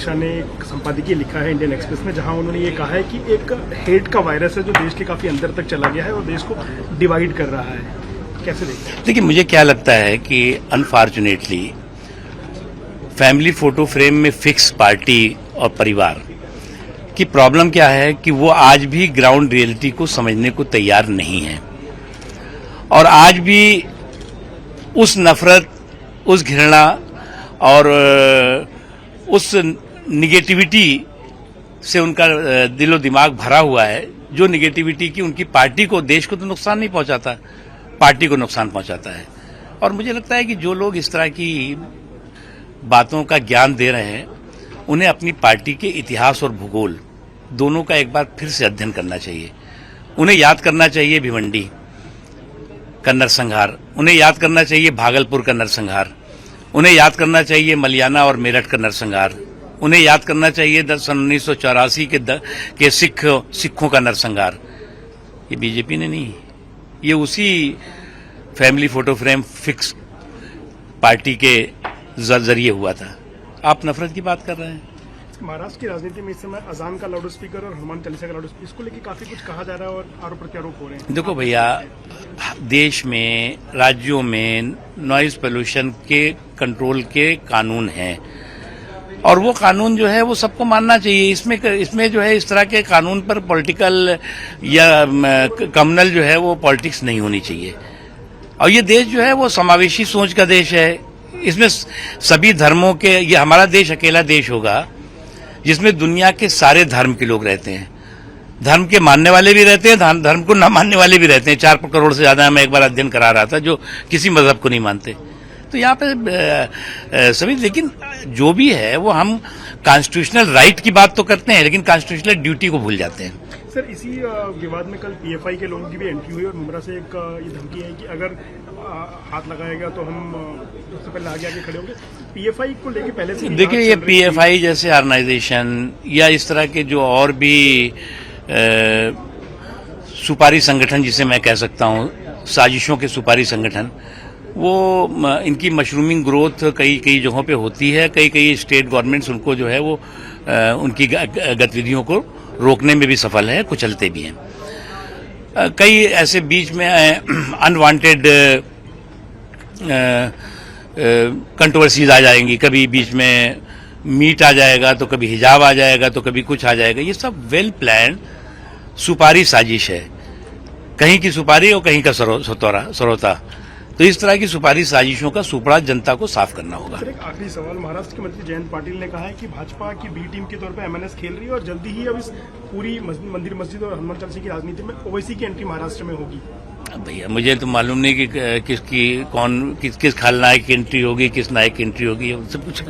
शाह ने एक संपादकीय लिखा है इंडियन एक्सप्रेस में, जहां उन्होंने ये कहा है कि एक हेट का वायरस है जो देश के काफी अंदर तक चला गया है और देश को डिवाइड कर रहा है। कैसे देखते हैं? देखिए, मुझे क्या लगता है कि अनफॉर्चुनेटली फैमिली फोटो फ्रेम में फिक्स पार्टी और परिवार की प्रॉब्लम क्या है कि वो आज भी ग्राउंड रियलिटी को समझने को तैयार नहीं है और आज भी उस नफरत, उस घृणा और उस निगेटिविटी से उनका दिलो दिमाग भरा हुआ है, जो निगेटिविटी की उनकी पार्टी को, देश को तो नुकसान नहीं पहुंचाता, पार्टी को नुकसान पहुंचाता है। और मुझे लगता है कि जो लोग इस तरह की बातों का ज्ञान दे रहे हैं, उन्हें अपनी पार्टी के इतिहास और भूगोल दोनों का एक बार फिर से अध्ययन करना चाहिए। उन्हें याद करना चाहिए भिवंडी का नरसंहार, उन्हें याद करना चाहिए भागलपुर का नरसंहार, उन्हें याद करना चाहिए मलियाना और मेरठ का नरसंहार, उन्हें याद करना चाहिए सन 1984 के सिखों का नरसंहार। ये बीजेपी ने नहीं, ये उसी family photo frame fix party के जरिए हुआ था। आप नफरत की बात कर रहे हैं। महाराष्ट्र की राजनीति में इस समय अजान का लाउड स्पीकर और हनुमान चालीसा का लाउड स्पीकर, इसको लेकर काफी कुछ कहा जा रहा है और आरोप प्रत्यारोप हो रहे हैं। देखो भैया, देश में, राज्यों में नॉइज पोल्यूशन के कंट्रोल के कानून हैं और वो कानून जो है वो सबको मानना चाहिए। इसमें जो है इस तरह के कानून पर पॉलिटिकल या कम्युनल जो है वो पॉलिटिक्स नहीं होनी चाहिए। और ये देश जो है वो समावेशी सोच का देश है। इसमें सभी धर्मों के, ये हमारा देश अकेला देश होगा जिसमें दुनिया के सारे धर्म के लोग रहते हैं। धर्म के मानने वाले भी रहते हैं, धर्म को न मानने वाले भी रहते हैं। 4 करोड़ से ज्यादा मैं एक बार अध्ययन करा रहा था जो किसी मजहब को नहीं मानते। तो यहाँ पे सभी, लेकिन जो भी है वो हम कॉन्स्टिट्यूशनल राइट की बात तो करते हैं, लेकिन कॉन्स्टिट्यूशनल ड्यूटी को भूल जाते हैं। सर, इसी विवाद में कल पीएफआई के लोगों की भी एंट्री हुई और मुमरा से एक ये धमकी है कि अगर हाथ लगाएगा तो हम सबसे पहले आगे खड़े होंगे। पीएफआई को लेके पहले से देखिए, ये पीएफआई जैसे ऑर्गेनाइजेशन या इस तरह के जो और भी सुपारी संगठन, जिसे मैं कह सकता हूं, साजिशों के सुपारी संगठन, वो इनकी मशरूमिंग ग्रोथ कई जगहों पे होती है। कई स्टेट गवर्नमेंट्स उनको जो है वो उनकी गतिविधियों को रोकने में भी सफल है, कुचलते भी हैं। कई ऐसे बीच में अनवांटेड कंट्रोवर्सीज आ जाएंगी, कभी बीच में मीट आ जाएगा, तो कभी हिजाब आ जाएगा, तो कभी कुछ आ जाएगा। ये सब वेल प्लान सुपारी साजिश है, कहीं की सुपारी और कहीं का सरोता। तो इस तरह की सुपारी साजिशों का सुपड़ा जनता को साफ करना होगा। सर, एक आखिरी सवाल, महाराष्ट्र के मंत्री जयंत पाटिल ने कहा है कि भाजपा की बी टीम के तौर पर एमएनएस खेल रही है और जल्दी ही अब इस पूरी मंदिर मस्जिद और हनुमान चालीसा की राजनीति में ओवैसी की एंट्री महाराष्ट्र में होगी। भैया, मुझे तो मालूम नहीं कि किस खलनायक की एंट्री होगी, किस नायक की एंट्री होगी, सब कुछ।